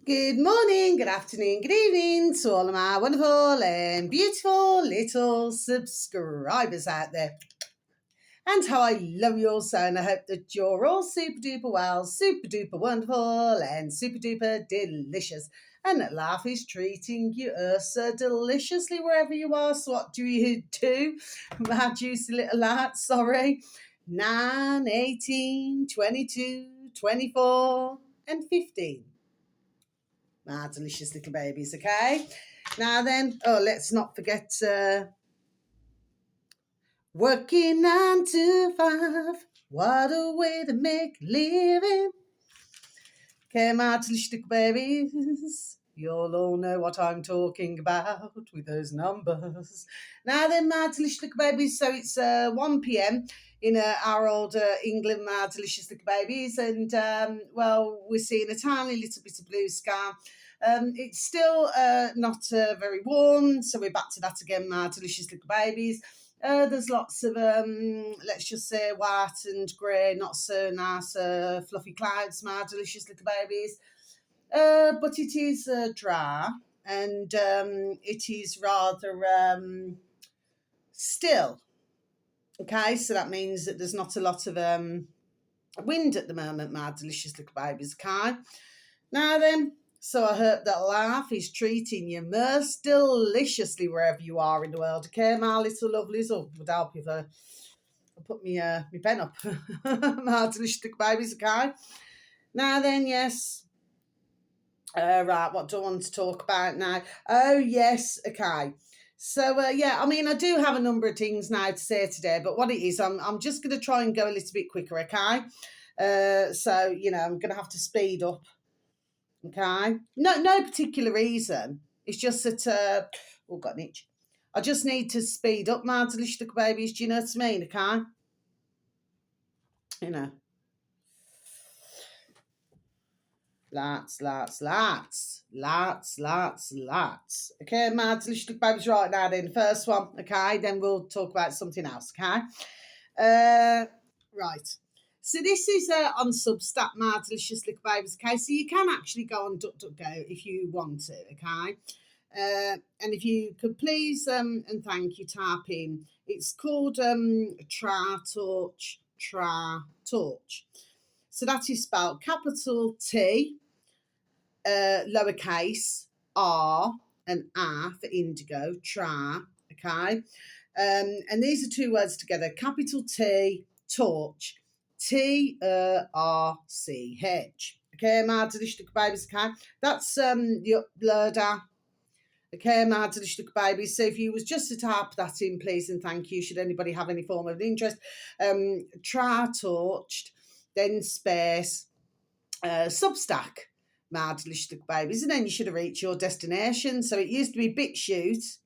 Good morning, good afternoon, good evening to all of my wonderful and beautiful little subscribers out there. And how I love you all so, and I hope that you're all super duper well, super duper wonderful, and super duper delicious. And that life is treating you so deliciously wherever you are. So, what do you do, my juicy little lads? Sorry. 9, 18, 22, 24, and 15. My delicious little babies, okay? Now then, let's not forget working 9 to 5. What a way to make a living. Okay, my delicious little babies. You'll all know what I'm talking about with those numbers. Now then, my delicious little babies, so it's 1 p.m. in our old England, my delicious little babies, and we're seeing a tiny little bit of blue sky. It's still not very warm, so we're back to that again, my delicious little babies. There's lots of, let's just say, white and grey, not so nice, fluffy clouds, my delicious little babies. But it is dry, and it is rather still. Okay, so that means that there's not a lot of wind at the moment, my delicious little babies. Okay, now then, so I hope that life is treating you most deliciously wherever you are in the world. Okay, my little lovelies. Oh, would help if I put my pen up. My delicious little babies. Okay, now then, yes. Right, what do I want to talk about now? Oh, yes, okay. So, I mean, I do have a number of things now to say today, but what it is, I'm just going to try and go a little bit quicker, okay? I'm going to have to speed up, okay? No particular reason. It's just that, got an itch. I just need to speed up my delicious little babies, do you know what I mean, okay? You know. Lots. Okay, my delicious little babies right now then. First one, okay, then we'll talk about something else, okay? Right. So this is on Substack, my delicious little babies, okay? So you can actually go on DuckDuckGo if you want to, okay? And if you could please and thank you, type in, it's called Torch. So that is spelled capital T, lowercase r and r for indigo, okay? And these are two words together, capital T, torch, T-R-C-H. Okay, my delicious babies, okay? That's the uploader. Okay, my delicious babies. So if you was just to type that in, please and thank you, should anybody have any form of interest, torched, then space, Substack, my delicious babies, and then you should have reached your destination. So it used to be BitChute,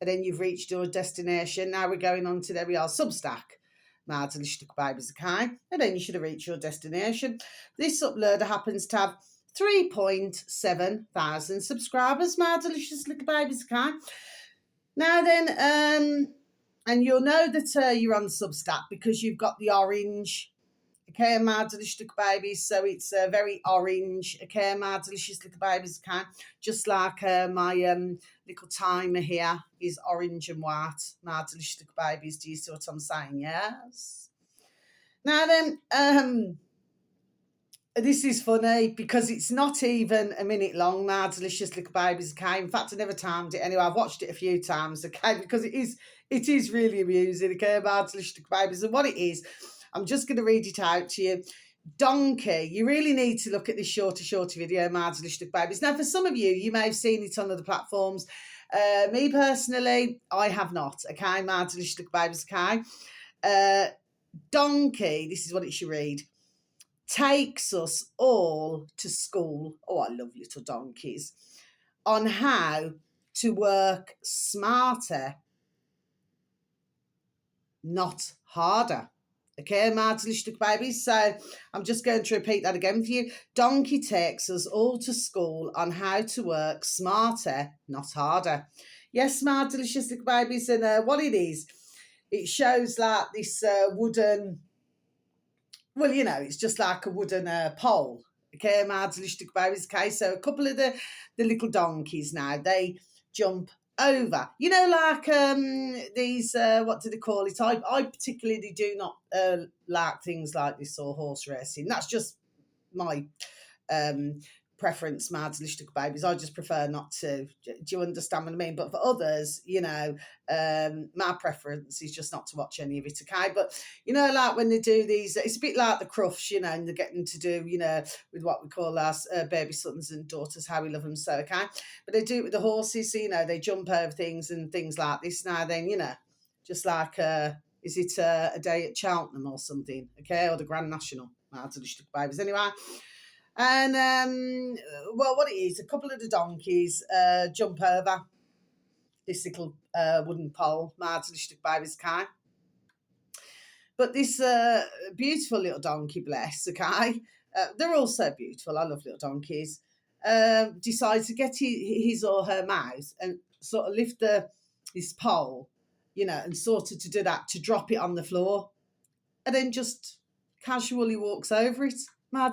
and then you've reached your destination. Now we're going on to, there we are, Substack, my delicious babies, okay? And then you should have reached your destination. This uploader happens to have 3.7 thousand subscribers, my delicious little babies, okay? Now then, and you'll know that you're on Substack because you've got the orange, okay, my delicious little babies. So it's very orange, okay, my delicious little babies, okay? Just like my little timer here is orange and white, my delicious little babies. Do you see what I'm saying? Yes. Now then, this is funny because it's not even a minute long, my delicious little babies, okay? In fact, I never timed it anyway. I've watched it a few times, okay? Because it is really amusing, okay, my delicious little babies. And what it is, I'm just going to read it out to you. Donkey. You really need to look at this shorter video, my delicious little babies. Now, for some of you, you may have seen it on other platforms. Me personally, I have not, okay, my delicious little babies, okay? Donkey, this is what it should read. Takes us all to school. Oh, I love little donkeys. On how to work smarter, not harder. Okay, my delicious babies. So I'm just going to repeat that again for you. Donkey takes us all to school on how to work smarter, not harder. Yes, my delicious babies. And what it is, it shows like this wooden, well, you know, it's just like a wooden pole. Okay, mad lustig babies. Okay, so a couple of the little donkeys now, they jump over. You know, like these, what do they call it? I particularly do not like things like this or horse racing. That's just my preference, mad lustig babies. I just prefer not to. Do you understand what I mean? But for others, you know, my preference is just not to watch any of it. Okay, but you know, like when they do these, it's a bit like the Crufts, you know, and they're getting to do, you know, with what we call our baby sons and daughters, how we love them so. Okay, but they do it with the horses, so, you know, they jump over things and things like this. Now then, you know, just like is it a day at Cheltenham or something? Okay, or the Grand National, mad lustig babies. Anyway. And well, what it is, a couple of the donkeys jump over this little wooden pole, mad lustig babies, okay? But this beautiful little donkey, bless, okay? They're all so beautiful. I love little donkeys. Decides to get his or her mouth and sort of lift this pole, you know, and sort of to do that, to drop it on the floor, and then just casually walks over it. And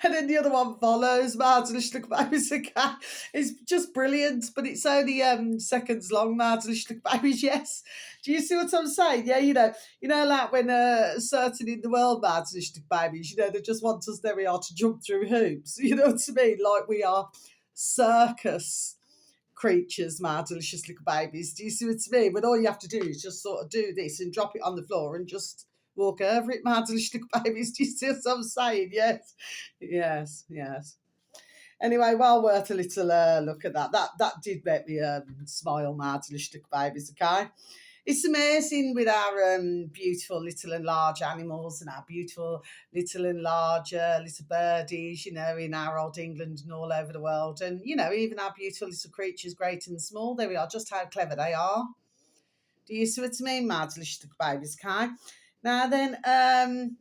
then the other one follows. It's just brilliant, but it's only seconds long. Yes. Do you see what I'm saying? Yeah, you know, like when certain in the world babies, you know, they just want us, there we are, to jump through hoops. You know what I mean? Like we are circus creatures, mad delicious little babies. Do you see what I mean? But all you have to do is just sort of do this and drop it on the floor and just walk over it, mad little babies. Do you see what I'm saying? Yes. Anyway, well worth a little look at that. That did make me smile, mad little babies. Okay, it's amazing with our beautiful little and large animals and our beautiful little and large little birdies, you know, in our old England and all over the world, and you know, even our beautiful little creatures, great and small. There we are. Just how clever they are. Do you see what I mean, mad little babies? Okay. Now then,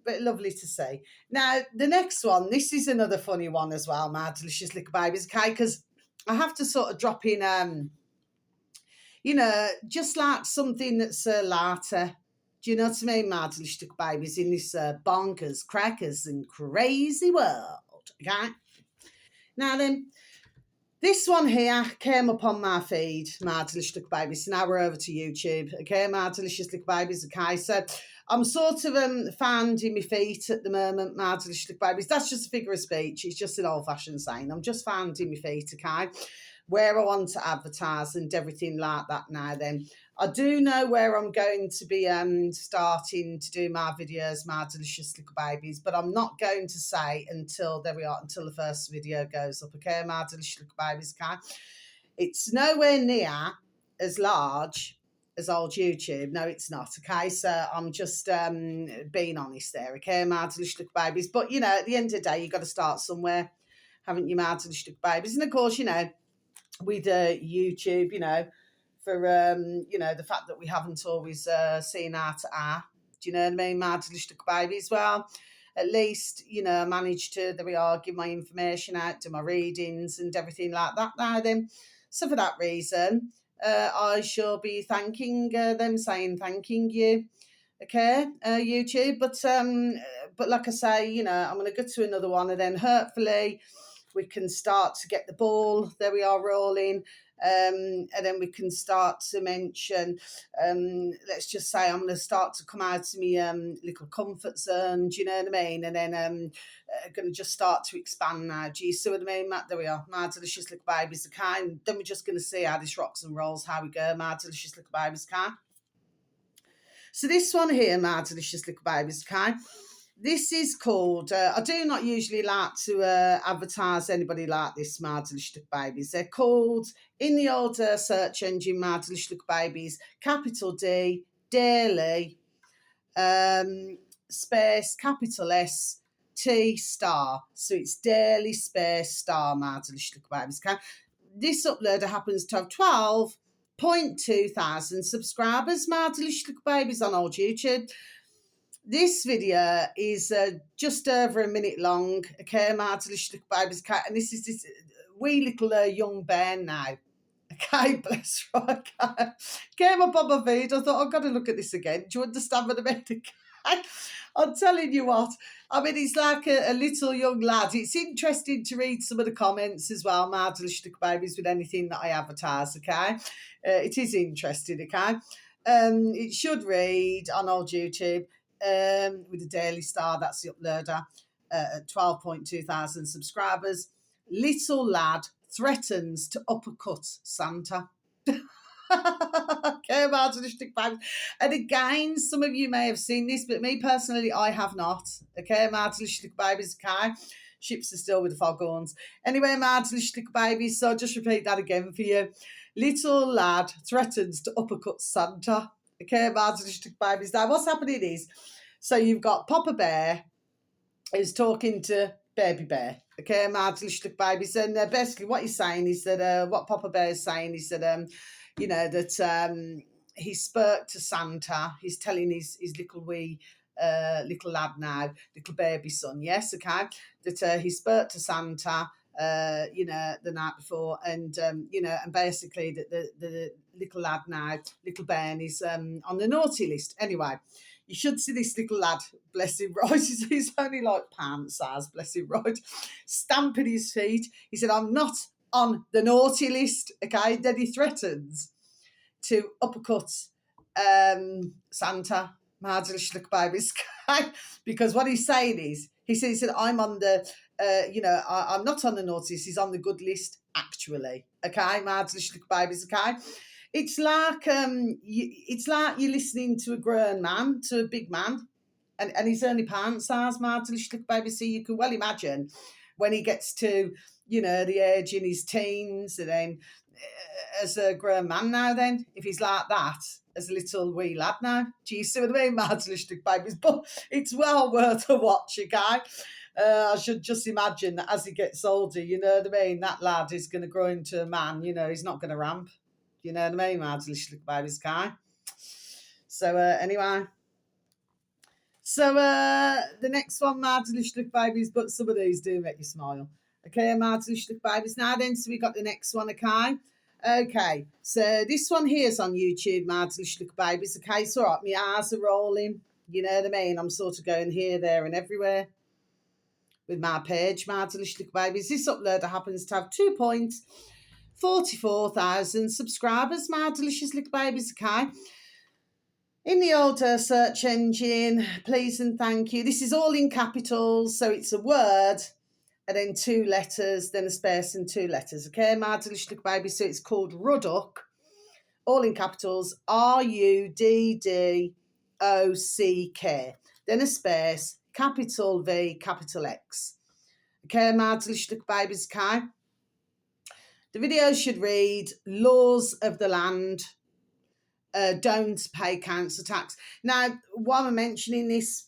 but lovely to see. Now, the next one, this is another funny one as well, my delicious little babies, okay? Because I have to sort of drop in, you know, just like something that's lighter. Do you know what I mean, my delicious little babies, in this bonkers, crackers and crazy world, okay? Now then, this one here came up on my feed, my delicious little babies. So now we're over to YouTube, okay, my delicious little babies, okay? So I'm sort of finding my feet at the moment, my delicious little babies. That's just a figure of speech. It's just an old-fashioned saying. I'm just finding my feet, okay, where I want to advertise and everything like that now then. I do know where I'm going to be starting to do my videos, my delicious little babies, but I'm not going to say until, there we are, until the first video goes up, okay, my delicious little babies, okay? It's nowhere near as large as old YouTube. No, it's not, okay? So I'm just being honest there, okay, my delicious little babies? But, you know, at the end of the day, you've got to start somewhere, haven't you, my delicious little babies? And, of course, you know, with YouTube, you know, for, you know, the fact that we haven't always seen eye to eye. Do you know what I mean? My delicious little babies. Well, at least, you know, I managed to, there we are, give my information out, do my readings and everything like that now then. So for that reason, I shall be thanking them, thanking you. Okay, YouTube. But like I say, you know, I'm going to go to another one and then hopefully we can start to get the ball, there we are, rolling. And then we can start to mention, let's just say I'm going to start to come out of my little comfort zone, do you know what I mean? And then going to just start to expand now. Do you see what I mean, Matt? There we are, my delicious little babies, okay? And then we're just going to see how this rocks and rolls, how we go, my delicious little babies, okay? So this one here, my delicious little babies, okay? This is called, I do not usually like to advertise anybody like this, my delicious little babies. They're called, in the old search engine, my delicious little babies, capital D, daily, space, capital S, T, star. So it's daily space star, my delicious little babies. Okay? This uploader happens to have 12.2 thousand subscribers, my delicious little babies, on old YouTube. This video is just over a minute long, okay, my delicious little babies, okay, and this is this wee little young bear now, okay, bless her, okay. Came up on my feed, I thought, I've got to look at this again. Do you understand what I mean? I'm telling you what, I mean, he's like a little young lad. It's interesting to read some of the comments as well, Mardlishtuk babies, with anything that I advertise, okay? It is interesting, okay? It should read on old YouTube with the Daily Star, that's the uploader, at 12.2 thousand subscribers. Little lad threatens to uppercut Santa. Okay, Mardlishtuk babies. And again, some of you may have seen this, but me personally, I have not. Okay, Mardlishtuk babies, okay? Ships are still with the foghorns. Anyway, Mardlishtuk babies, so I'll just repeat that again for you. Little lad threatens to uppercut Santa. Okay, Mardlishtuk babies. Now, what's happening is, so you've got Papa Bear who's talking to Baby Bear. Okay, Mardlishtuk babies. And basically what he's saying is that, what Papa Bear is saying is that, you know, that he spoke to Santa. He's telling his little wee little lad now, little baby son, yes, okay, that he spoke to Santa, you know, the night before, and you know, and basically that the little lad now, little Ben, is on the naughty list. Anyway, you should see this little lad, bless him, right? He's only like pants size, bless him, right? Stamping his feet. He said, "I'm not on the naughty list," okay? Then he threatens to uppercut Santa, Mardlishtuk babies, because what he's saying is, he said, I'm on the, you know, I'm not on the naughty list, he's on the good list, actually, okay, Mardlishtuk babies, okay? It's like you're listening to a grown man, to a big man, and he's only pants size, Mardlishtuk babies, so you can well imagine when he gets to, you know, the age in his teens, and then as a grown man now, then, if he's like that, as a little wee lad now. Do you see what I mean, Mardlishtuk babies? But it's well worth a watch, okay? I should just imagine that as he gets older, you know what I mean, that lad is going to grow into a man, you know, he's not going to ramp. You know what I mean, Mardlishtuk babies, okay? So, anyway. So, the next one, Mardlishtuk babies, but some of these do make you smile. Okay, Mardlishtuk babies. Now then, so we got the next one, okay? Okay, so this one here is on YouTube, Mardlishtuk babies. Okay, it's all right, my eyes are rolling. You know what I mean? I'm sort of going here, there, and everywhere with my page, Mardlishtuk babies. This uploader happens to have 2.44 thousand subscribers, Mardlishtuk babies. Okay. In the old search engine, please and thank you. This is all in capitals, so it's a word, and then 2 letters, then a space and 2 letters. Okay, Mardlishtuk baby. So it's called Ruddock, all in capitals, Ruddock. Then a space, capital V, capital X. Okay, Mardlishtuk babies. Okay. The video should read Laws of the Land. Don't pay council tax. Now, why am I mentioning this?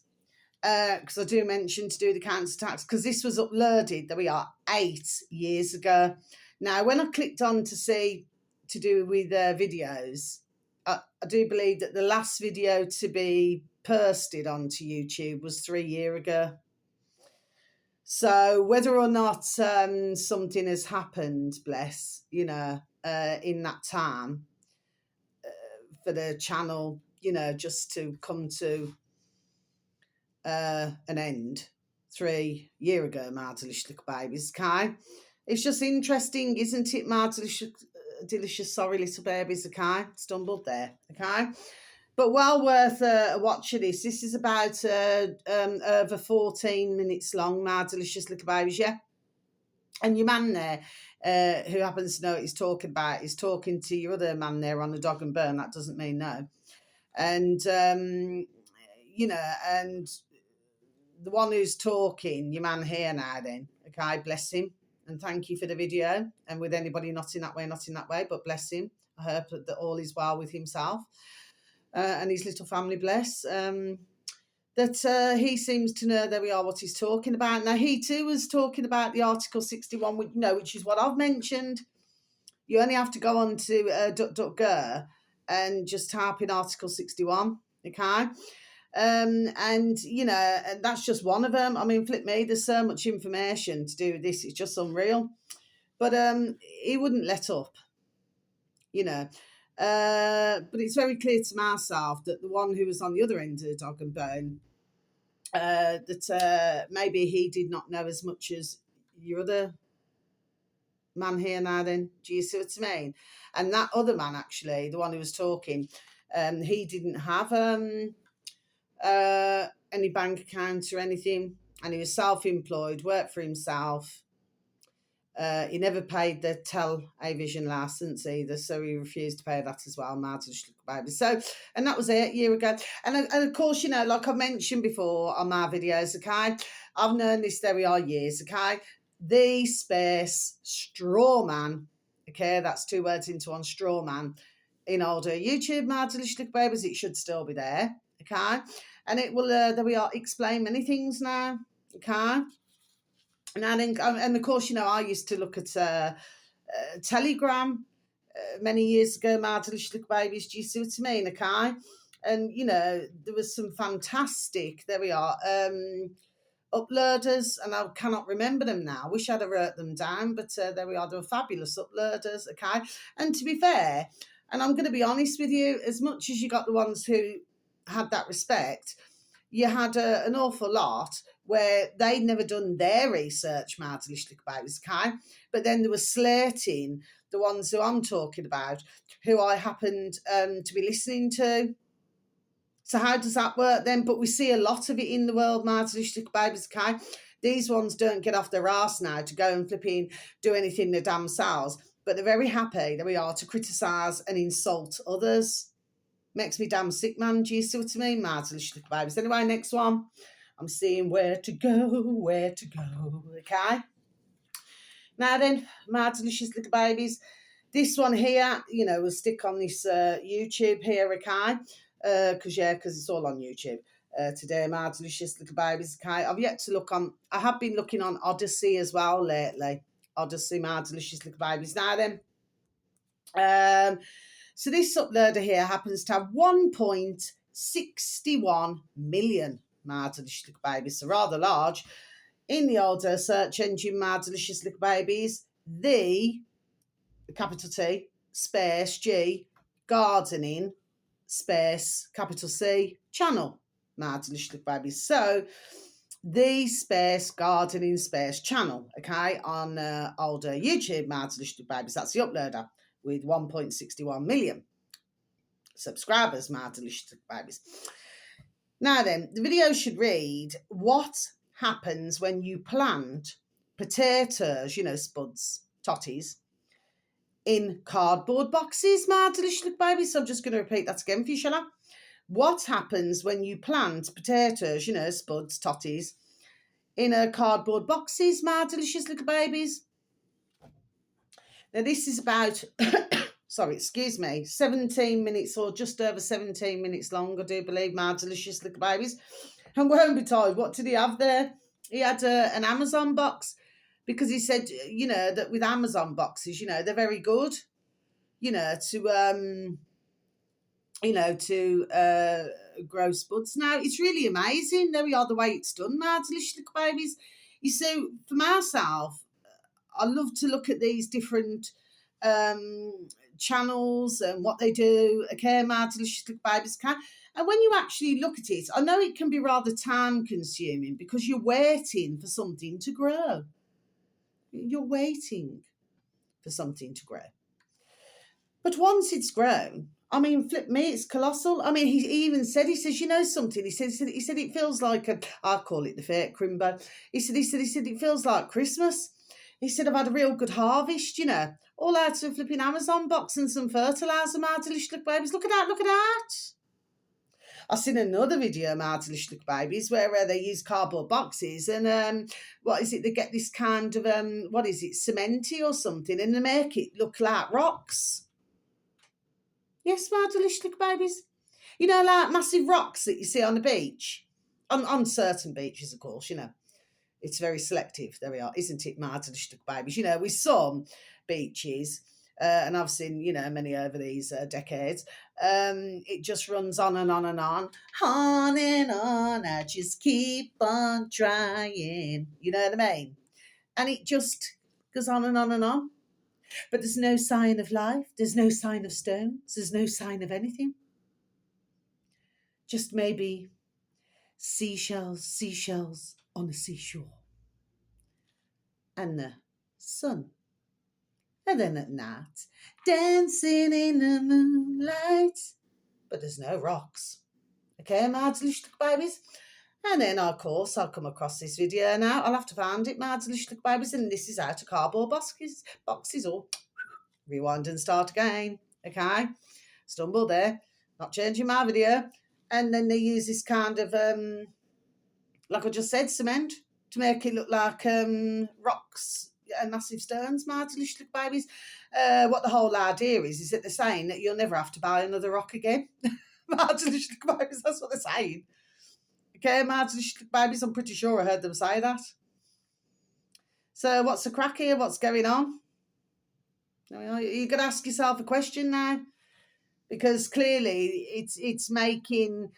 Because I do mention to do the council tax, because this was uploaded, there we are, 8 years ago. Now, when I clicked on to see to do with videos, I do believe that the last video to be posted onto YouTube was 3 years ago. So whether or not something has happened, bless, you know, in that time, for the channel, you know, just to come to an end 3 years ago, Mardlishtuk babies, okay? It's just interesting, isn't it, Mardlishtuk delicious, sorry little babies, okay? Stumbled there, okay? But well worth watching this. This is about over 14 minutes long, Mardlishous little babies, yeah? And your man there, who happens to know what he's talking about, is talking to your other man there on the dog and bone. That doesn't mean no. And, you know, and the one who's talking, your man here now then, okay, bless him. And thank you for the video. And with anybody not in that way, but bless him. I hope that all is well with himself and his little family, bless. That he seems to know, there we are, what he's talking about. Now, he too was talking about the Article 61, which is what I've mentioned. You only have to go on to DuckDuckGo and just type in Article 61, okay? And, you know, and that's just one of them. I mean, flip me, there's so much information to do with this. It's just unreal. But he wouldn't let up, you know. But it's very clear to myself that the one who was on the other end of the dog and bone that maybe he did not know as much as your other man here now then. Do you see what I mean? And that other man, actually, the one who was talking, he didn't have any bank accounts or anything, and he was self-employed, worked for himself. He never paid the television license either, so he refused to pay that as well. Baby. So, and that was it a year ago. And of course, you know, like I mentioned before on my videos, okay, I've known this there we are years, okay. The space straw man, okay, that's 2 words into one, straw man, in older YouTube, my delicious little babies. It should still be there, okay, and it will. There we are. Explain many things now, okay. And of course, you know, I used to look at Telegram many years ago, my delicious little babies. Do you see what I mean? Okay. And, you know, there was some fantastic, there we are, uploaders, and I cannot remember them now. I wish I'd have wrote them down, but there we are. They were fabulous uploaders, okay. And to be fair, and I'm going to be honest with you, as much as you got the ones who had that respect, you had an awful lot where they'd never done their research, my delicious little babies, okay? But then they were slating the ones who I'm talking about, who I happened to be listening to. So how does that work then? But we see a lot of it in the world, my delicious little babies, okay? These ones don't get off their arse now to go and flipping do anything their damn selves, but they're very happy, there we are, to criticise and insult others. Makes me damn sick, man. Do you see what I mean? My delicious little babies. Anyway, next one. I'm seeing where to go, okay? Now then, my delicious little babies. This one here, you know, we'll stick on this YouTube here, okay? Because it's all on YouTube. Today, my delicious little babies, okay? I've yet to look on, I have been looking on Odyssey as well lately. Odyssey, my delicious little babies. Now then, so this uploader here happens to have 1.61 million my delicious little babies, so rather large. In the older search engine, my delicious little babies, the capital T, space G, gardening, space capital C, channel, my delicious little babies. So the space gardening space channel, okay, on older YouTube, my delicious little babies. That's the uploader with 1.61 million subscribers, my delicious babies. Now then, the video should read, what happens when you plant potatoes, you know, spuds, totties, in cardboard boxes, my delicious babies? So I'm just going to repeat that again for you, shall I? What happens when you plant potatoes, you know, spuds, totties, in cardboard boxes, my delicious little babies? Now, this is about, 17 minutes or just over 17 minutes long, I do believe, my delicious little babies. And won't be told, what did he have there? He had an Amazon box, because he said, you know, that with Amazon boxes, you know, they're very good, you know, to grow spuds. Now, it's really amazing. There we are, the way it's done, my delicious little babies. You see, for myself, I love to look at these different channels and what they do, okay, my delicious little babies, can. And when you actually look at it, I know it can be rather time consuming because you're waiting for something to grow. You're waiting for something to grow. But once it's grown, I mean, flip me, it's colossal. I mean, he even said, he says, you know something? He said it feels like I call it the fake crimbo. He said it feels like Christmas. He said, I've had a real good harvest, you know, all out of a flipping Amazon box and some fertiliser, my delicious little babies. Look at that. I've seen another video, my delicious little babies, where they use cardboard boxes and what is it? They get this kind of cementy or something, and they make it look like rocks. Yes, my delicious little babies. You know, like massive rocks that you see on the beach, on certain beaches, of course. You know, it's very selective. There we are, isn't it, my delicious little babies? You know, with some beaches. And I've seen, you know, many over these decades. It just runs on and on and on. On and on, I just keep on trying. You know what I mean? And it just goes on and on and on. But there's no sign of life. There's no sign of stones. There's no sign of anything. Just maybe Seashells, seashells on the seashore. And the sun. And then at night, dancing in the moonlight. But there's no rocks. Okay, my delicious babies. And then, of course, I'll come across this video now. I'll have to find it, my delicious babies. And this is out of cardboard boxes or rewind and start again. Okay, stumbled there. Not changing my video. And then they use this kind of, like I just said, cement to make it look like rocks and massive stones, my delicious babies. What the whole idea is that they're saying that you'll never have to buy another rock again. My delicious babies, that's what they're saying. Okay, my delicious babies, I'm pretty sure I heard them say that. So what's the crack here? What's going on? You're going to ask yourself a question now, because clearly it's making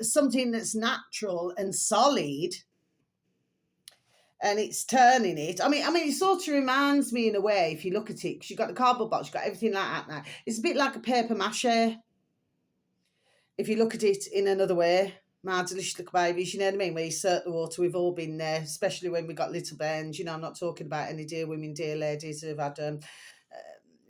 something that's natural and solid, and it's turning it. I mean, it sort of reminds me in a way, if you look at it, because you've got the cardboard box, you've got everything like that now. It's a bit like a paper mache, if you look at it in another way. My delicious little babies, you know what I mean? Where you soak the water, we've all been there, especially when we got little bairns. You know, I'm not talking about any dear women, dear ladies who've had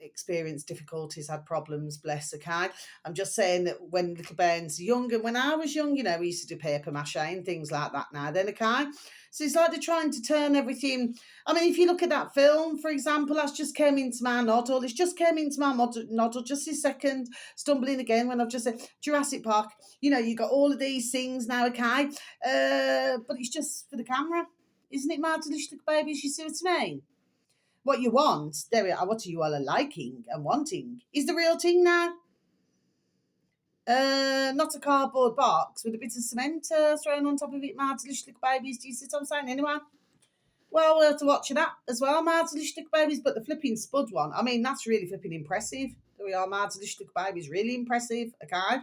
experienced difficulties, had problems, bless, okay? I'm just saying that when little bairns are young, and when I was young, you know, we used to do paper mache and things like that now then, okay? So it's like they're trying to turn everything. I mean, if you look at that film, for example, that's just came into my noddle. It's just came into my noddle just this second, stumbling again when I've just said Jurassic Park. You know, you got all of these things now, okay? But it's just for the camera, isn't it, my delicious babies? You see what I mean? What you want, what you all are liking and wanting, is the real thing now. Not a cardboard box with a bit of cement thrown on top of it, my delicious little babies. Do you see what I'm saying? Anyway, well, we'll have to watch that as well, my delicious little babies. But the flipping spud one, I mean, that's really flipping impressive. There we are, my delicious little babies, really impressive, okay?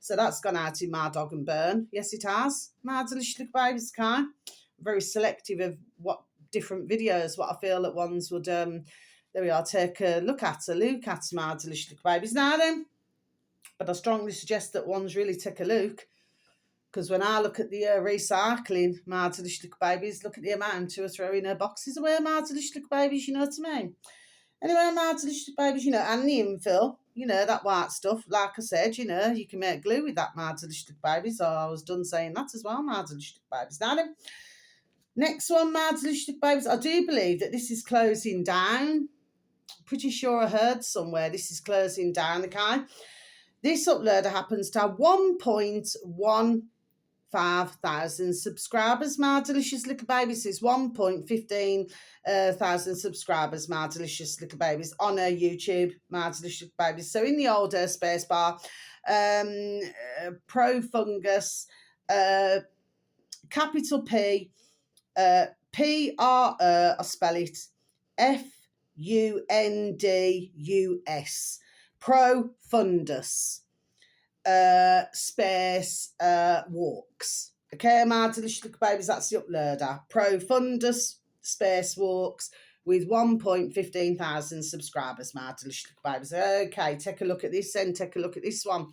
So that's gone out in my dog and burn. Yes, it has, my delicious little babies, okay? I'm very selective of what different videos, what I feel that ones would, there we are, take a look at, my delicious little babies. Now then, but I strongly suggest that ones really take a look, because when I look at the recycling, my delicious little babies, look at the amount who are throwing their boxes away, my delicious little babies, you know what I mean? Anyway, my delicious babies, you know, and the infill, you know, that white stuff, like I said, you know, you can make glue with that, my delicious little babies. So I was done saying that as well, my delicious little babies. Now then, next one, my delicious little babies, I do believe that this is closing down. Pretty sure I heard somewhere this is closing down, okay? This uploader happens to have 1.15,000 subscribers, my delicious little babies. It's 1.15 thousand subscribers, my delicious little babies, on YouTube, my delicious little babies. So in the old space bar, Profungus, capital P, P-R-E, I spell it, F-U-N-D-U-S. Profundus space walks. Okay, my delicious little babies, that's the uploader. Profundus space walks with 1.15 thousand subscribers, my delicious little babies. Okay, take a look at this and take a look at this one.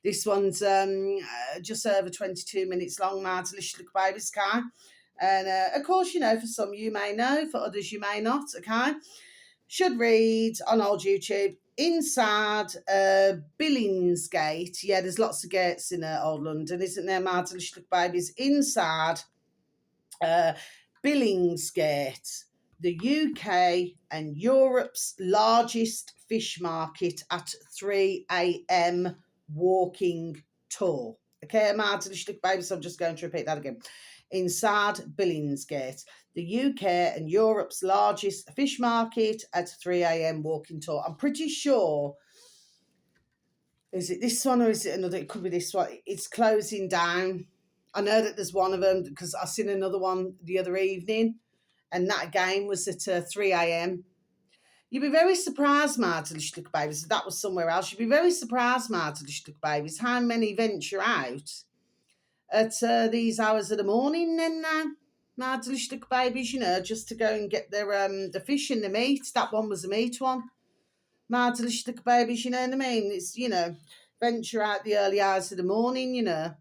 This one's just over 22 minutes long, my delicious little babies, okay? And of course, you know, for some you may know, for others you may not, okay? Should read on old YouTube, inside Billingsgate. Yeah, there's lots of gates in old London, isn't there, my delicious little babies? Inside Billingsgate, the UK and Europe's largest fish market at 3 a.m. walking tour. Okay, my delicious little babies, so I'm just going to repeat that again. Inside Billingsgate, the UK and Europe's largest fish market at 3 a.m. walking tour. I'm pretty sure, is it this one or is it another? It could be this one. It's closing down. I know that there's one of them because I seen another one the other evening, and that again was at 3 a.m. You'd be very surprised, my delicious little babies, if that was somewhere else. You'd be very surprised, my delicious little babies, how many venture out at these hours of the morning then now. My delicious little babies, you know, just to go and get their the fish and the meat. That one was a meat one. My delicious little babies, you know what I mean? It's, you know, venture out the early hours of the morning, you know.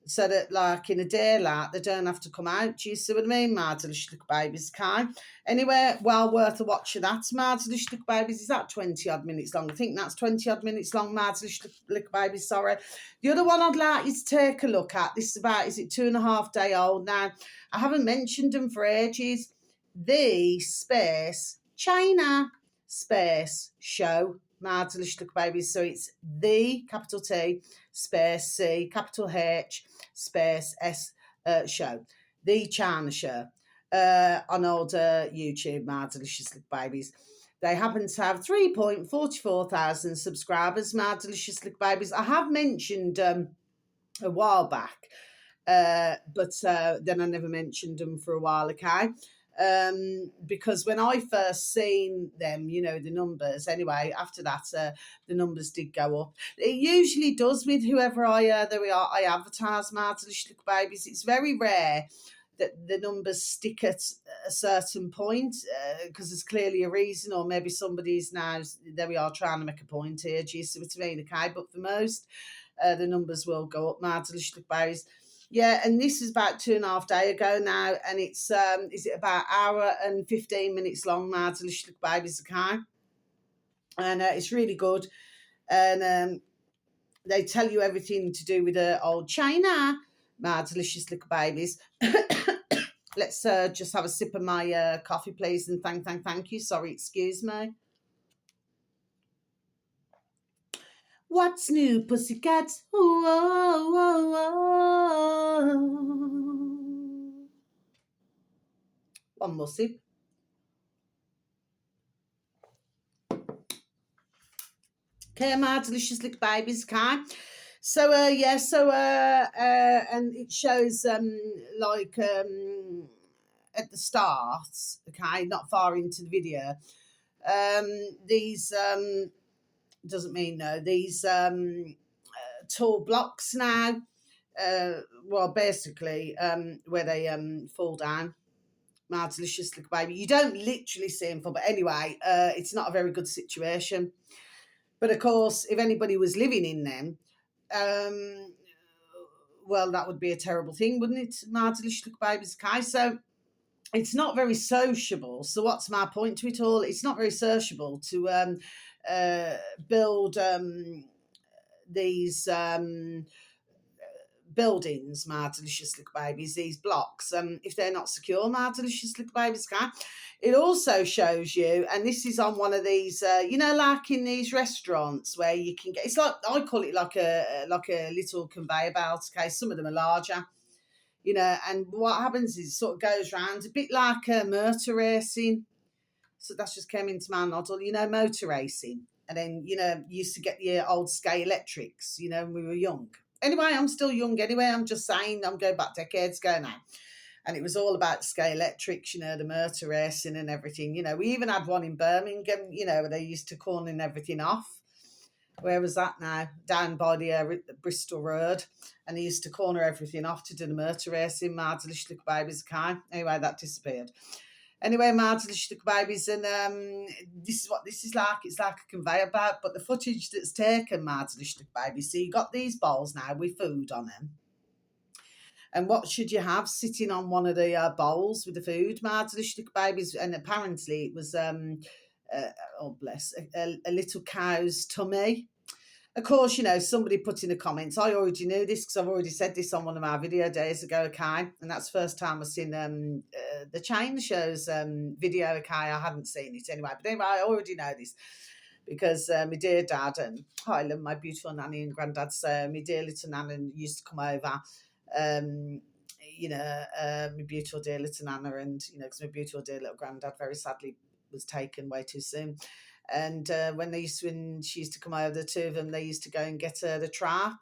so that like in a day like they don't have to come out. Do you see what I mean? Marvelous Little Babies, Kai. Anyway, well worth a watch of that. Marvelous Little Babies, is that 20 odd minutes long? I think that's 20 odd minutes long. Marvelous Little Babies, sorry. The other one I'd like you to take a look at, this is about, is it 2.5 day old now? I haven't mentioned them for ages. The Space China Space Show, Marvelous Little Babies. So it's the capital T space C capital H space S show, the China Show, on old YouTube, my delicious little babies. They happen to have 3.44 thousand subscribers, my delicious little babies. I have mentioned a while back, but then I never mentioned them for a while, okay? Because when I first seen them, you know, the numbers, anyway, after that, the numbers did go up. It usually does with whoever I advertise, my delicious little babies. It's very rare that the numbers stick at a certain point, because there's clearly a reason, or maybe somebody's now, there we are, trying to make a point here, do you see what I mean, okay? But for most, the numbers will go up, my delicious little babies. Yeah, and this is about 2.5 days ago now, and it's is it about hour and 15 minutes long, my delicious little babies, okay? And it's really good, and they tell you everything to do with old China, my delicious little babies. Let's just have a sip of my coffee, please, and thank you. Sorry, excuse me. What's new, pussycats? Whoa, whoa, whoa. One more sip. Okay, my delicious little babies, okay? So yeah, so and it shows like at the start, okay, not far into the video, these doesn't mean no, these tall blocks now, well, basically where they fall down. My delicious little baby. You don't literally see them fall, but anyway, it's not a very good situation. But of course, if anybody was living in them, well, that would be a terrible thing, wouldn't it? My delicious little babies, okay? So it's not very sociable. So what's my point to it all? It's not very sociable to build these buildings, my delicious little babies, these blocks, if they're not secure, my delicious little babies, okay? It also shows you, and this is on one of these, you know, like in these restaurants where you can get, it's like, I call it like a little conveyor belt, okay? Some of them are larger, you know, and what happens is it sort of goes round, a bit like motor racing. So that's just came into my noddle, you know, motor racing. And then, you know, used to get the old Sky Electrics, you know, when we were young. Anyway, I'm still young anyway. I'm just saying, I'm going back decades ago now. And it was all about Sky Electrics, you know, the motor racing and everything. You know, we even had one in Birmingham, you know, where they used to corner everything off. Where was that now? Down by the Bristol Road. And they used to corner everything off to do the motor racing. My delicious little babies, okay? Anyway, that disappeared. Anyway, my delicious little babies, and this is what this is like. It's like a conveyor belt, but the footage that's taken, my delicious little babies. So you got these bowls now with food on them. And what should you have sitting on one of the bowls with the food, my delicious little babies? And apparently it was, oh bless, a little cow's tummy. Of course, you know, somebody put in the comments, I already knew this because I've already said this on one of my video days ago, okay? And that's the first time I've seen the China Show's video, okay? I hadn't seen it anyway. But anyway, I already know this because my dear dad and I love my beautiful nanny and granddad, so my dear little nana used to come over, you know, my beautiful dear little nana, and, you know, because my beautiful dear little granddad very sadly was taken way too soon. And when she used to come over, the two of them, they used to go and get the trap.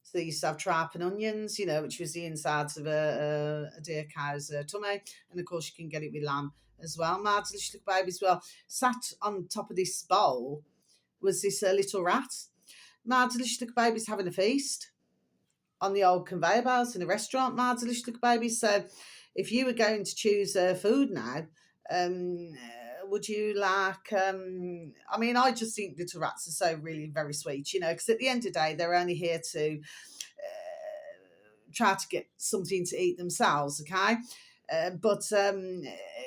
So they used to have trap and onions, you know, which was the insides of a deer cow's tummy. And of course, you can get it with lamb as well. My delicious little baby as well. Sat on top of this bowl was this little rat. My delicious little baby's having a feast on the old conveyor belts in a restaurant, my delicious little baby. So if you were going to choose food now, would you like, I mean, I just think little rats are so really very sweet, you know, because at the end of the day, they're only here to try to get something to eat themselves, okay? But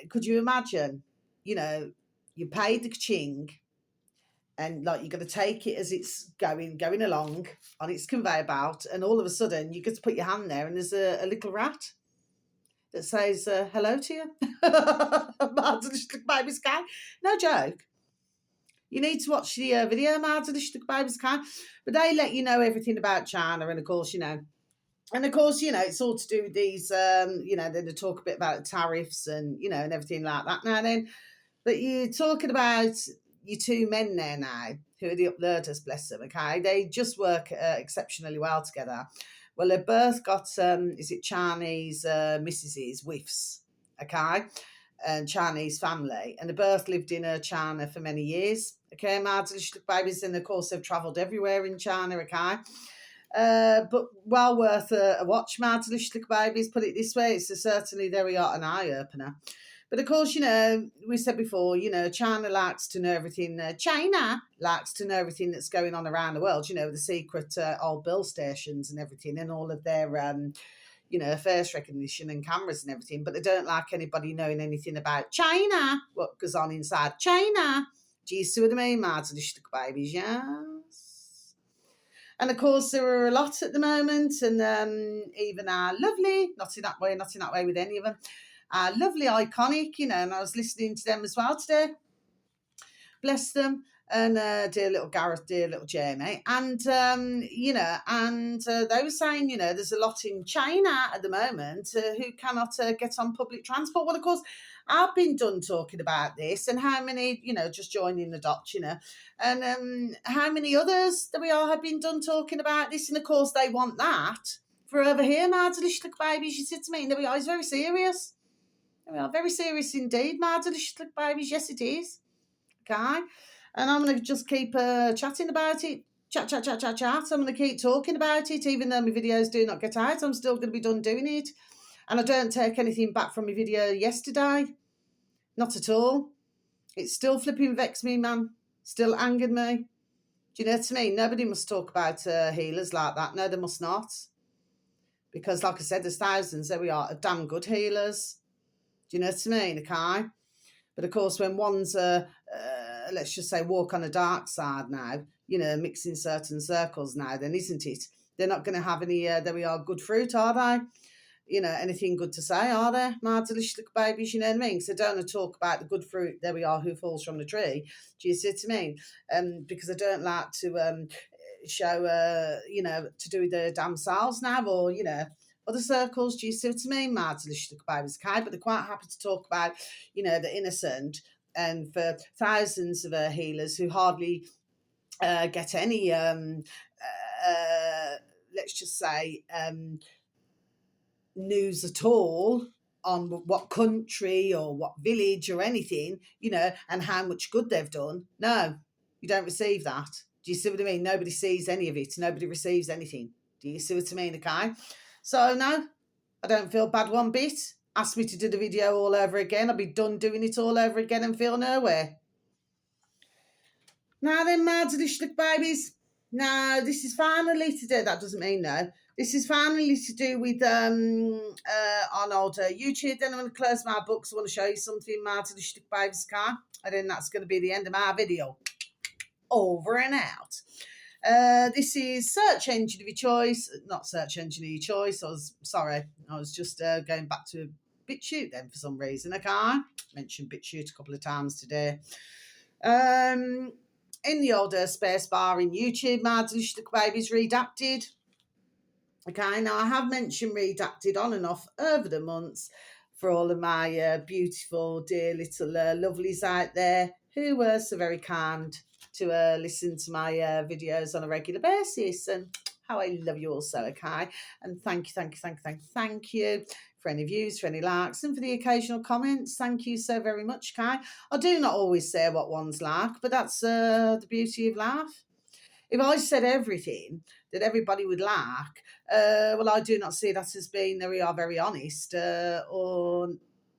could you imagine, you know, you paid the ka-ching, and like you're going to take it as it's going along on its conveyor belt, and all of a sudden you get to put your hand there and there's a little rat that says hello to you. Baby's guy. No joke. You need to watch the video, Baby's guy. But they let you know everything about China, and of course, you know, it's all to do with these, you know, then they talk a bit about the tariffs and, you know, and everything like that now and then. But you're talking about your two men there now, who are the uploaders, bless them, okay? They just work exceptionally well together. Well, they both got, is it Chinese missuses, whiffs, okay? And Chinese family. And they both lived in China for many years, okay? My delicious babies, and of course, they've travelled everywhere in China, okay? But well worth a watch, my delicious babies, put it this way. It's certainly, there we are, an eye-opener. But of course, you know, we said before, you know, China likes to know everything. China likes to know everything that's going on around the world, you know, the secret old bill stations and everything, and all of their, you know, face recognition and cameras and everything. But they don't like anybody knowing anything about China, what goes on inside China. Do you see what I mean, Martin? Babies, yes. And of course, there are a lot at the moment, and even our lovely, not in that way with any of them, lovely Iconic, you know, and I was listening to them as well today. Bless them. And dear little Gareth, dear little Jamie. And, you know, and they were saying, you know, there's a lot in China at the moment who cannot get on public transport. Well, of course, I've been done talking about this, and how many, you know, just joining the dots, you know, and how many others that we all have been done talking about this. And, of course, they want that for over here, my delicious babies. You said to me, there we are, it's very serious. We are very serious indeed, my delicious babies. Yes, it is. Okay. And I'm going to just keep chatting about it. Chat. I'm going to keep talking about it. Even though my videos do not get out, I'm still going to be done doing it. And I don't take anything back from my video yesterday. Not at all. It still flipping vexed me, man. Still angered me. Do you know what I mean? Nobody must talk about healers like that. No, they must not. Because, like I said, there's thousands. There we are, damn good healers. Do you know what I mean? Okay. But of course, when one's let's just say walk on a dark side now, you know, mixing certain circles now, then isn't it? They're not going to have any, there we are, good fruit, are they? You know, anything good to say, are there? My delicious little babies, you know what I mean? So don't talk about the good fruit, there we are, who falls from the tree. Do you see what I mean? Because I don't like to show, you know, to do with the damn selves now, or, you know, other circles. Do you see what I mean? My delicious little babies, okay? But they're quite happy to talk about, you know, the innocent, and for thousands of healers who hardly get any, let's just say, news at all on what country or what village or anything, you know, and how much good they've done. No, you don't receive that. Do you see what I mean? Nobody sees any of it. Nobody receives anything. Do you see what I mean? Okay. So, no, I don't feel bad one bit. Ask me to do the video all over again. I'll be done doing it all over again and feel nowhere. Now then, my delicious babies. Now, this is finally to do, that doesn't mean no. This is finally to do with on old YouTube. Then I'm going to close my books. I want to show you something, my delicious babies car. And then that's going to be the end of my video. Over and out. This is search engine of your choice. Not search engine of your choice. I was just going back to BitChute then for some reason. Okay, I mentioned BitChute a couple of times today. In the old space bar in YouTube, my delicious babies redacted. Okay, now I have mentioned redacted on and off over the months for all of my beautiful, dear little lovelies out there who were so very kind to listen to my videos on a regular basis, and how I love you all so, okay? And thank you for any views, for any likes, and for the occasional comments. Thank you so very much, okay? I do not always say what one's like, but that's the beauty of life. If I said everything that everybody would like, well, I do not see that as being, there we are, very honest or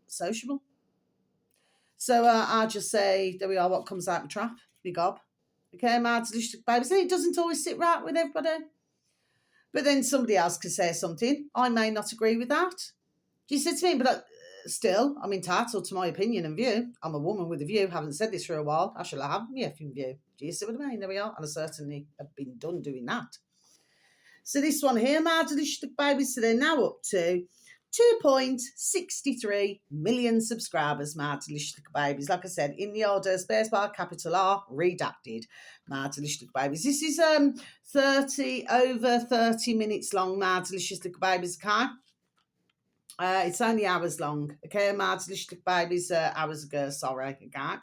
sociable. So I'll just say, there we are, what comes out my trap, me gob. Okay, my delicious babies. It doesn't always sit right with everybody. But then somebody else could say something. I may not agree with that. Do you see what I mean? But still, I'm entitled to my opinion and view. I'm a woman with a view. Haven't said this for a while. I shall have my effing view. Do you see what I mean? There we are. And I certainly have been done doing that. So this one here, Marjorie Babies, so they're now up to 2.63 million subscribers, Marjorie Babies. Like I said, in the order, spacebar, capital R, redacted, Marjorie Babies. This is over 30 minutes long, Marjorie Babies, okay? It's only hours long, okay? Marjorie Babies, hours ago, sorry, okay?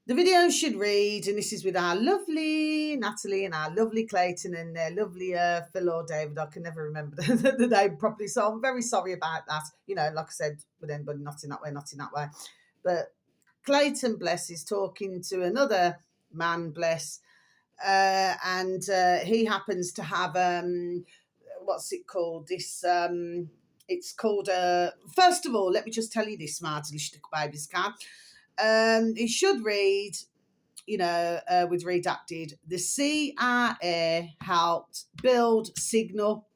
The video should read, and this is with our lovely Natalie and our lovely Clayton and their lovely Phil or David. I can never remember the name properly, so I'm very sorry about that. You know, like I said, with anybody, not in that way, not in that way. But Clayton, bless, is talking to another man, bless, and he happens to have, what's it called? This, it's called, first of all, let me just tell you this, Martin Babies can. It should read, you know, with redacted, the CIA helped build Signal.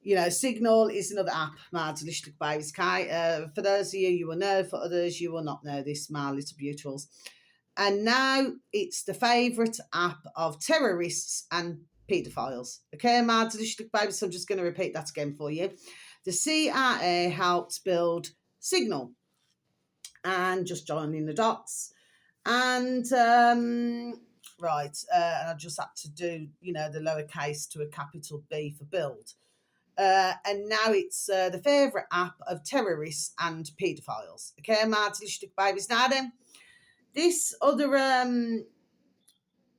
You know, Signal is another app, Mardelistic Babies. For those of you will know, for others, you will not know this, my little beautifuls. And now it's the favourite app of terrorists and paedophiles. Okay, Mardelistic Babies, so I'm just going to repeat that again for you. The CIA helped build Signal. And just joining the dots. And, right, and I just had to do, you know, the lowercase to a capital B for build. And now it's the favourite app of terrorists and paedophiles. Okay, Martin Babies. Now then, this other man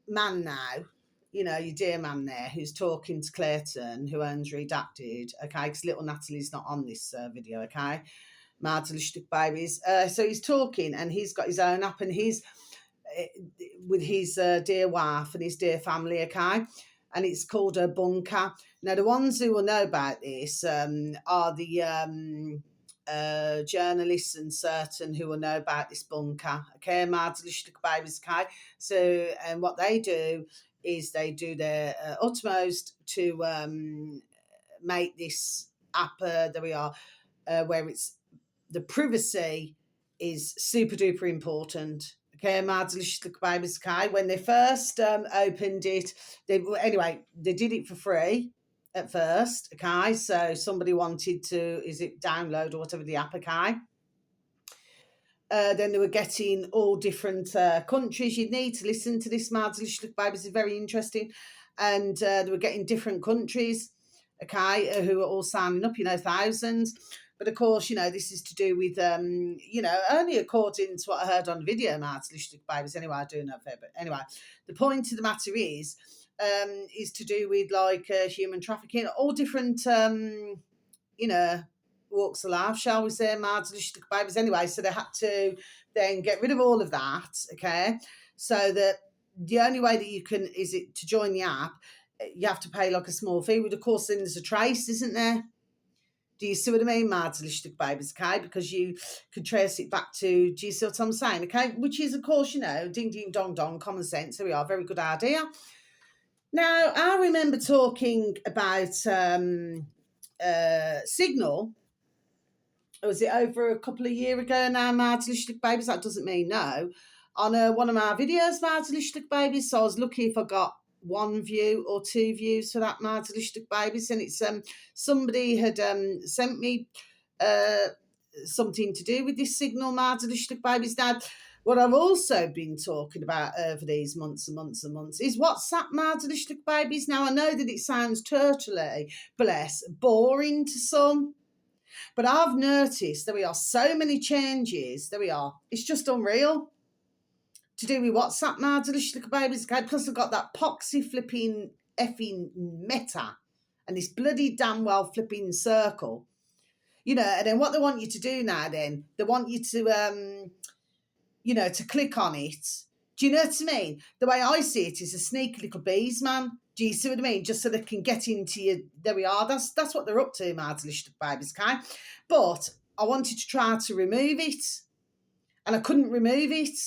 now, you know, your dear man there, who's talking to Clayton, who owns Redacted, okay, because little Natalie's not on this video, okay? Mardelistic Babies. So he's talking and he's got his own app and he's with his dear wife and his dear family, okay? And it's called a bunker. Now, the ones who will know about this are the journalists and certain who will know about this bunker, okay? Mardelistic Babies, okay? So, and what they do is they do their utmost to make this app, there we are, where it's the privacy is super duper important. Okay, Mardelistic Babies, okay? When they first opened it, they did it for free at first, okay? So somebody wanted to, download or whatever the app, okay? Then they were getting all different countries. You need to listen to this, Mardelistic Babies, is very interesting. And they were getting different countries, okay, who were all signing up, you know, thousands. But of course, you know, this is to do with, you know, only according to what I heard on the video, Mardelistic Babies. Anyway, I do know fair, but anyway, the point of the matter is to do with like human trafficking, all different, you know, walks of life, shall we say, Mardelistic Babies. Anyway, so they had to then get rid of all of that, okay? So that the only way that you can to join the app, you have to pay like a small fee. But of course, then there's a trace, isn't there? Do you see what I mean, Mardelistic Babies, okay? Because you could trace it back to, do you see what I'm saying, okay? Which is, of course, you know, ding, ding, dong, dong, common sense. There we are, very good idea. Now, I remember talking about Signal. Was it over a couple of years ago now, Mardelistic Babies? That doesn't mean no. On one of my videos, Mardelistic Babies, so I was lucky if I got one view or two views for that, Mardelistic Babies, and it's somebody had sent me something to do with this Signal, Mardelistic Babies. Now, what I've also been talking about over these months and months and months is WhatsApp, Mardelistic Babies. Now, I know that it sounds totally, bless, boring to some, but I've noticed there we are so many changes. There we are. It's just unreal. To do with WhatsApp, Mardelistic Babies, okay? Plus I've got that poxy flipping effing Meta and this bloody damn well flipping circle. You know, and then what they want you to do now then, they want you to, you know, to click on it. Do you know what I mean? The way I see it is a sneaky little bees, man. Do you see what I mean? Just so they can get into you. There we are. That's what they're up to, Mardelistic Babies, okay? But I wanted to try to remove it, and I couldn't remove it.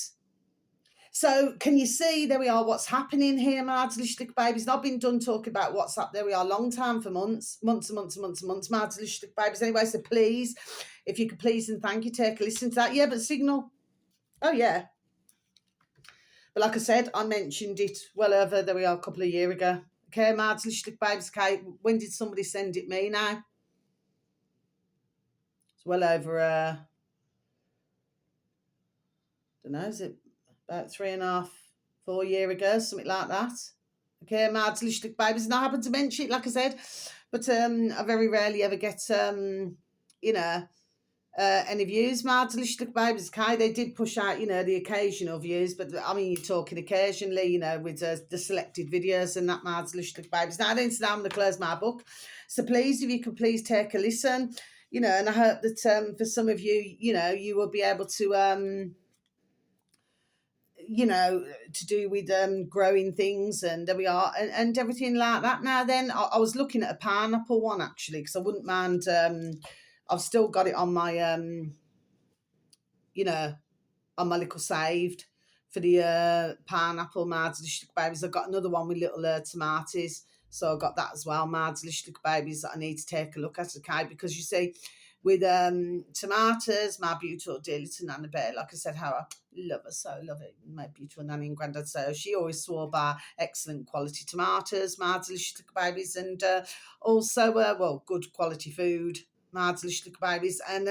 So can you see, there we are, what's happening here, my herzlich babies. And I've been done talking about WhatsApp, there we are, long time, for months and months and months, my herzlich babies. Anyway, so please, if you could please and thank you, take a listen to that. Yeah, but Signal, oh yeah. But like I said, I mentioned it well over, there we are, a couple of years ago. Okay, my herzlich babies, okay, when did somebody send it me now? It's well over, I don't know, is it about 3.5, 4 years ago, something like that. Okay, my herzlich babies. And I happen to mention it, like I said, but I very rarely ever get, you know, any views, my herzlich babies. Okay, they did push out, you know, the occasional views, but I mean, you're talking occasionally, you know, with the selected videos and that, my herzlich babies. Now, I don't say I'm going to close my book. So please, if you could please take a listen, you know, and I hope that for some of you, you know, you will be able to, you know, to do with growing things, and there we are, and everything like that. Now then, I was looking at a pineapple one actually, because I wouldn't mind, I've still got it on my you know, on my little saved for the pineapple herzlich babies. I've got another one with little tomatoes, so I've got that as well, herzlich babies, that I need to take a look at. Okay, because you see, with tomatoes, my beautiful dear little Nana Bear, like I said, how I love her, so love it, my beautiful nanny and granddad. So she always swore by excellent quality tomatoes, my herzlich babies, and also well, good quality food, my herzlich babies, and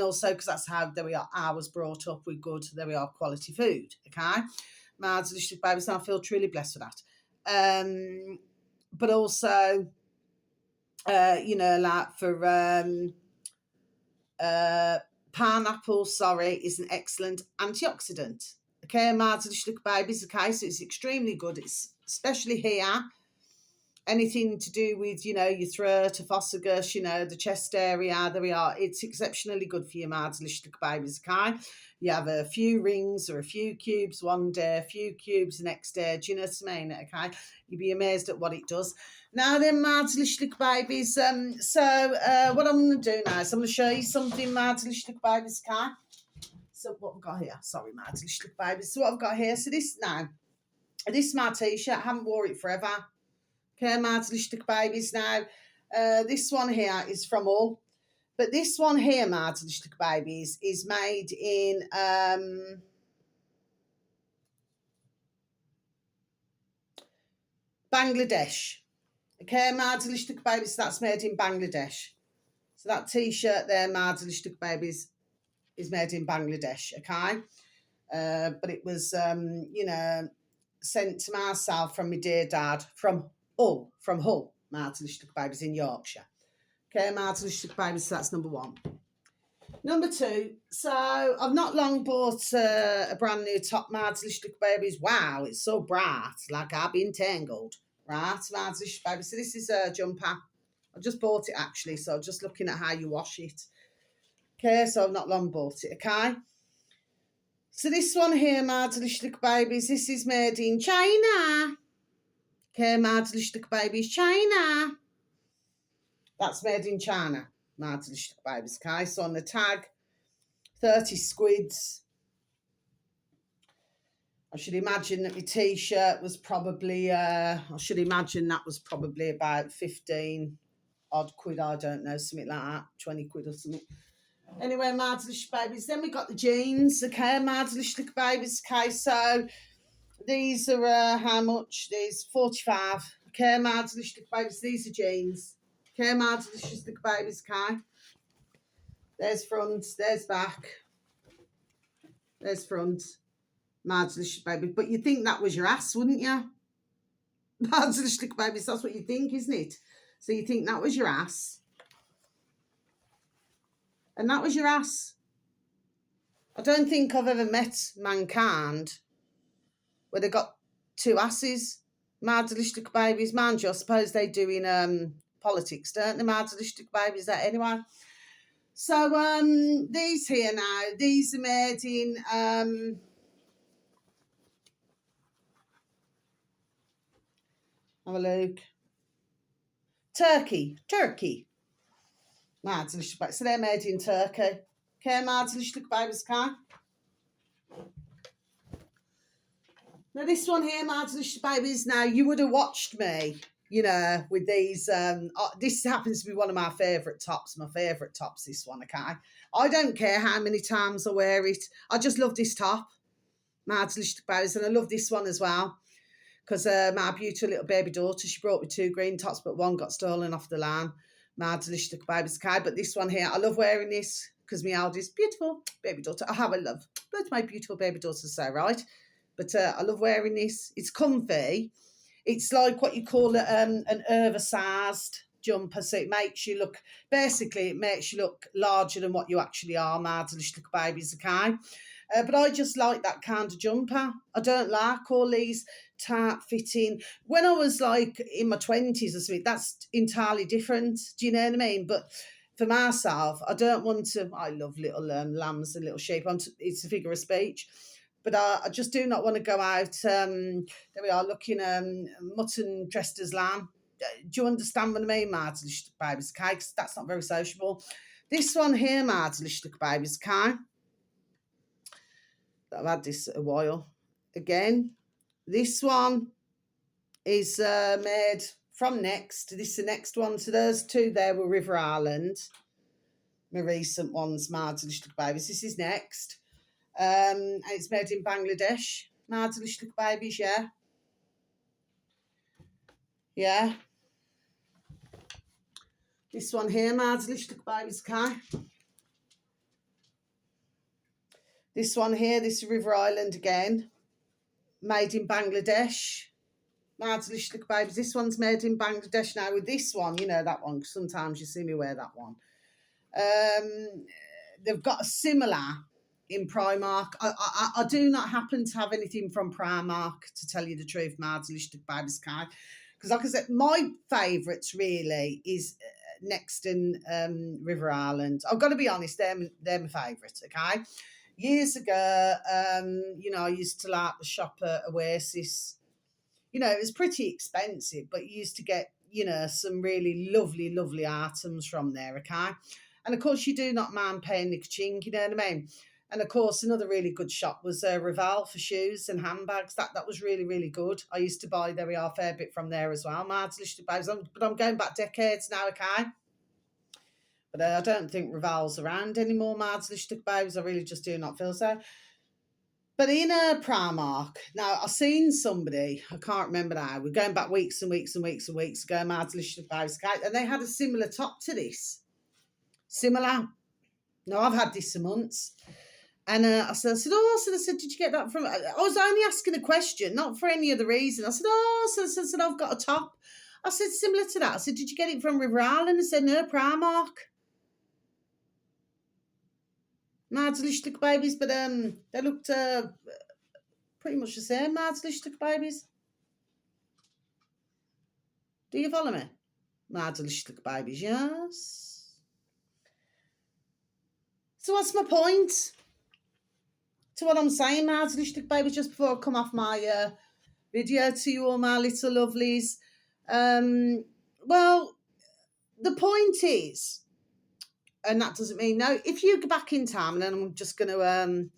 also because that's how, there we are, I was brought up with good, there we are, quality food. Okay, my herzlich babies, and I feel truly blessed for that. But also, you know, like for pineapple, sorry, is an excellent antioxidant. Okay, my herzlich babies. Okay, so it's extremely good. It's especially here, anything to do with, you know, your throat, esophagus, you know, the chest area, there we are. It's exceptionally good for your herzlich babies. Okay, you have a few rings or a few cubes one day, a few cubes the next day. Do you know what I mean? Okay, you'd be amazed at what it does. Now then, my herzlich babies. So what I'm going to do now is I'm going to show you something, my herzlich babies. Okay, so what we've got here, sorry, my herzlich babies. So what I've got here, so this now, this is my t-shirt. I haven't wore it forever. Okay, my herzlich babies. Now, this one here is from Hull, but this one here, my herzlich babies, is made in Bangladesh. Okay, my herzlich babies, that's made in Bangladesh. So that t-shirt there, my herzlich babies, is made in Bangladesh. Okay, but it was, you know, sent to myself from my dear dad from Hull, my herzlich babies, in Yorkshire. Okay, my herzlich babies, so that's number one. Number two, so I've not long bought a brand new top, my herzlich babies. Wow, it's so bright, like I've been tangled. Right, my herzlich babies. So this is a jumper. I just bought it actually, so just looking at how you wash it. Okay, so I've not long bought it. Okay, so this one here, my herzlich babies, this is made in China. Okay, my herzlich babies, China. That's made in China, my herzlich babies. Okay, so on the tag, 30 squids. I should imagine that my t-shirt was probably, I should imagine that was probably about 15 odd quid, I don't know, something like that, 20 quid or something. Anyway, my herzlich babies. Then we got the jeans, okay, my herzlich babies. Okay, so these are how much? These 45. Okay, my herzlich babies. These are jeans. Okay, my herzlich babies. Okay, there's front, there's back, there's front. My herzlich babies. But you'd think that was your ass, wouldn't you? My herzlich babies. That's what you think, isn't it? So you think that was your ass, and that was your ass. I don't think I've ever met mankind where they got two asses. My herzlich babies, mind you, I suppose they do in politics, don't they? My herzlich babies, that anyway. So these here now, these are made in have a look. Turkey. My herzlich babies. So they're made in Turkey. Okay, my herzlich babies, okay? Now this one here, my delicious babies. Now you would have watched me, with these. This happens to be one of my favourite tops. My favourite tops. This one, okay. I don't care how many times I wear it. I just love this top, my delicious babies, and I love this one as well. Because my beautiful little baby daughter, she brought me 2 green tops, but one got stolen off the land. My delicious baby's sky. But this one here, I love wearing this because my eldest beautiful baby daughter. I have a love. Both my beautiful baby daughters say, right? But I love wearing this. It's comfy. It's like what you call an oversized jumper. So it makes you look, basically, it makes you look larger than what you actually are, my delicious little babies, okay? But I just like that kind of jumper. I don't like all these tight fitting. When I was like in my 20s or something, that's entirely different. Do you know what I mean? But for myself, I don't want to. I love little lambs and little sheep. It's a figure of speech. But I just do not want to go out. There we are, looking mutton dressed as lamb. Do you understand what I mean, my delicious babies? Okay, because that's not very sociable. This one here, my delicious babies, okay. I've had this a while. Again, this one is made from Next. This is the Next one. So those 2 there were River Island. My recent ones, my delicious babies. This is Next. And it's made in Bangladesh. My delicious babies, yeah. Yeah. This one here, my delicious babies, okay. This one here, this is River Island again. Made in Bangladesh. My delicious babies. This one's made in Bangladesh now. With this one, you know that one, because sometimes you see me wear that one. They've got a similar in Primark. I do not happen to have anything from Primark, to tell you the truth, my delicious babies, Kai. Because like I said, my favourites really is Next and River Island. I've got to be honest, they're my favourites, okay? Years ago, I used to like the shop at Oasis. It was pretty expensive, but you used to get, some really lovely, lovely items from there, okay? And of course, you do not mind paying the ka-ching, you know what I mean? And of course, another really good shop was Raval for shoes and handbags. That was really, really good. I used to buy, there we are, a fair bit from there as well. My delicious babes. But I'm going back decades now, okay? But I don't think Raval's around anymore, my delicious babes. I really just do not feel so. But in a Primark, now I've seen somebody, I can't remember now, we're going back weeks and weeks and weeks and weeks ago, my delicious babes, and they had a similar top to this. Similar. No, I've had this for months. And I said, did you get that from? I was only asking a question, not for any other reason. I said, I've got a top. I said, similar to that. I said, did you get it from River Island? I said, no, Primark. My delicious babies, but they looked pretty much the same, my delicious babies. Do you follow me? My delicious babies, yes. So what's my point? To what I'm saying, my delicious babies, just before I come off my video to you all, my little lovelies. Well, the point is, and that doesn't mean no, if you go back in time, and then I'm just going to,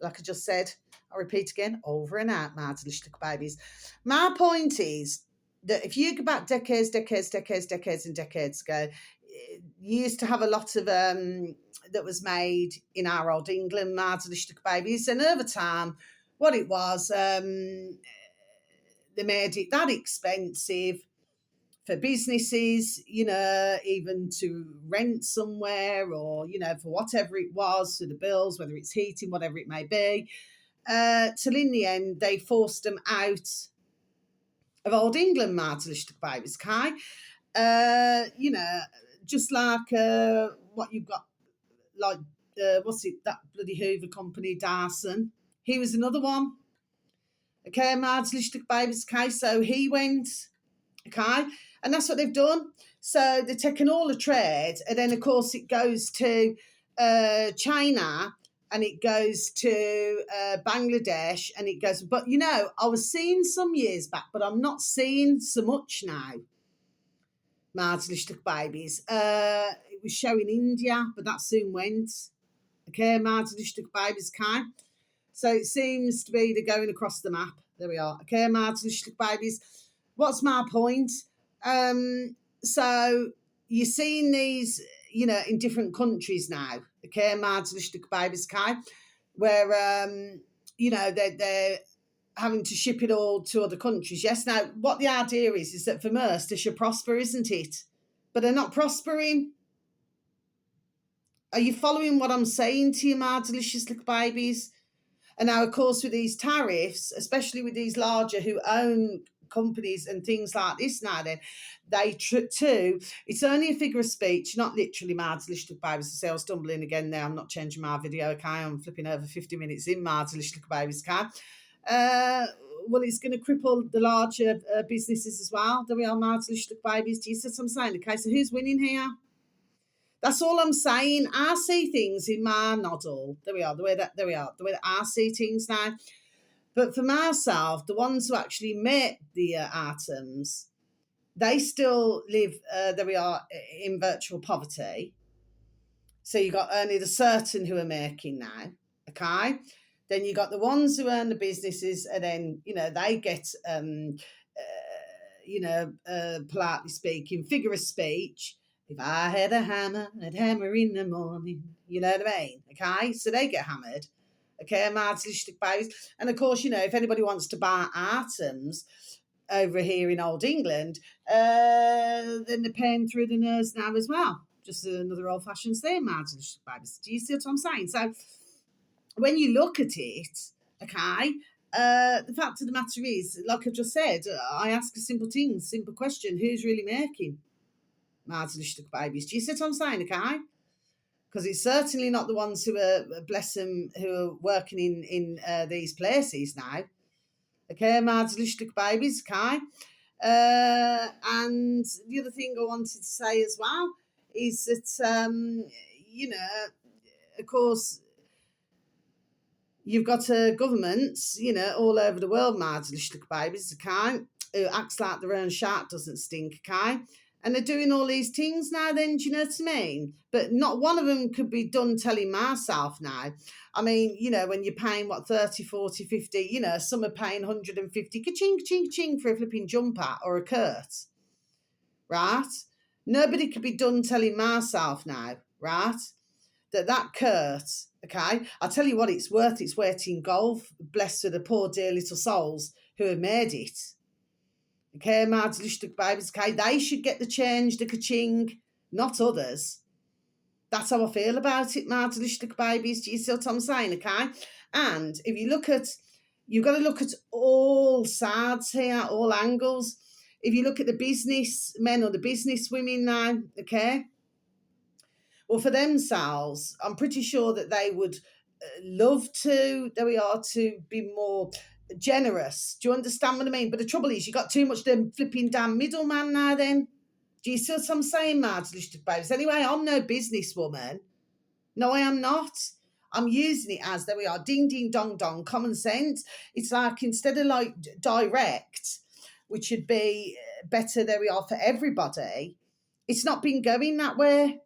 like I just said, I'll repeat again, over and out, my delicious babies. My point is that if you go back decades and decades ago, you used to have a lot of that was made in our old England, my delicious babies, and over time, what it was, they made it that expensive for businesses, even to rent somewhere, or, for whatever it was, for the bills, whether it's heating, whatever it may be, till in the end, they forced them out of old England, my delicious babies, okay? Just like what you've got, like, what's it, that bloody Hoover company, Dyson. He was another one. Okay, my delicious babies, okay? So he went, okay? And that's what they've done. So they're taking all the trade, and then, of course, it goes to China, and it goes to Bangladesh, and it goes... But, I was seeing some years back, but I'm not seeing so much now, my delicious babies. It was showing India, but that soon went. Okay, my delicious babies, okay? So it seems to be they're going across the map. There we are. Okay, my little babies. What's my point? So you're seeing these, in different countries now. Okay, my little babies, okay, where they're having to ship it all to other countries. Yes, now what the idea is that for most they should prosper, isn't it? But they're not prospering. Are you following what I'm saying to you, my delicious little babies? And now, of course, with these tariffs, especially with these larger who own companies and things like this now, then they too, it's only a figure of speech, not literally, my delicious little babies. To say I was stumbling again there. I'm not changing my video, okay? I'm flipping over 50 minutes in, my delicious little babies, okay? Well, it's going to cripple the larger businesses as well. There we are, my delicious little babies. Do you see what I'm saying? Okay, so who's winning here? That's all I'm saying. I see things in my noddle. There we are, the way that I see things now. But for myself, the ones who actually make the items, they still live, there we are, in virtual poverty. So you got only the certain who are making now, okay? Then you got the ones who own the businesses, and then, they get, politely speaking, figure of speech. If I had a hammer, I'd hammer in the morning. You know what I mean? Okay, so they get hammered. Okay, babies. And of course, if anybody wants to buy items over here in Old England, then they're paying through the nose now as well. Just another old-fashioned thing, babies. Do you see what I'm saying? So when you look at it, okay, the fact of the matter is, like I just said, I ask a simple question: who's really making little babies? Do you see what I'm saying, okay? Because it's certainly not the ones who are, bless them, who are working in these places now. Okay, little babies, okay? And the other thing I wanted to say as well is that, of course, you've got governments, all over the world, little babies, okay, who acts like their own shark doesn't stink, okay? And they're doing all these things now then, do you know what I mean? But not one of them could be done telling myself now. I mean, when you're paying, 30, 40, 50, some are paying 150, ka-ching, ka-ching, ka-ching for a flipping jumper or a Kurt, right? Nobody could be done telling myself now, right, that Kurt, okay, I'll tell you what it's worth. It's weight in gold, blessed to the poor dear little souls who have made it. Okay, my little babies, okay, they should get the change, the ka-ching, not others. That's how I feel about it, my little babies. Do you see what I'm saying, okay? And if you look at, you've got to look at all sides here, all angles. If you look at the business men or the business women now, okay, well, for themselves, I'm pretty sure that they would love to, there we are, to be more generous. Do you understand what I mean? But the trouble is, you got too much them flipping damn middleman now then. Do you see what I'm saying, Mads? Anyway, I'm no businesswoman. No, I am not. I'm using it as, there we are, ding, ding, dong, dong, common sense. It's like, instead of like direct, which would be better, there we are, for everybody, it's not been going that way.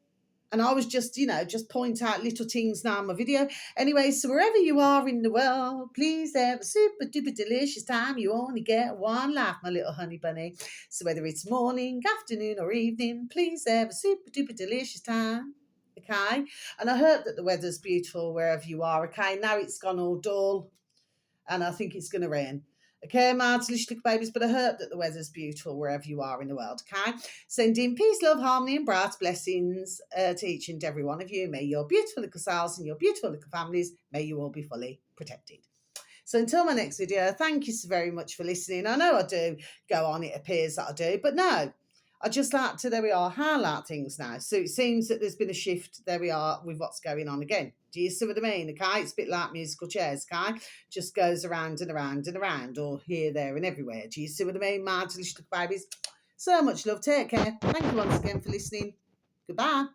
And I was just, just point out little things now in my video. Anyway, so wherever you are in the world, please have a super duper delicious time. You only get one life, my little honey bunny. So whether it's morning, afternoon, or evening, please have a super duper delicious time. Okay? And I hope that the weather's beautiful wherever you are. Okay? Now it's gone all dull, and I think it's going to rain. Okay, my little babies, but I hope that the weather's beautiful wherever you are in the world, okay? Sending peace, love, harmony, and bright blessings to each and every one of you. May your beautiful little selves and your beautiful little families, may you all be fully protected. So until my next video, thank you so very much for listening. I know I do go on, it appears that I do, but no. I just like to, there we are, highlight things now. So it seems that there's been a shift, there we are, with what's going on again. Do you see what I mean? Okay, it's a bit like musical chairs, okay? Just goes around and around and around, or here, there, and everywhere. Do you see what I mean, my delicious babies? So much love, take care. Thank you once again for listening. Goodbye.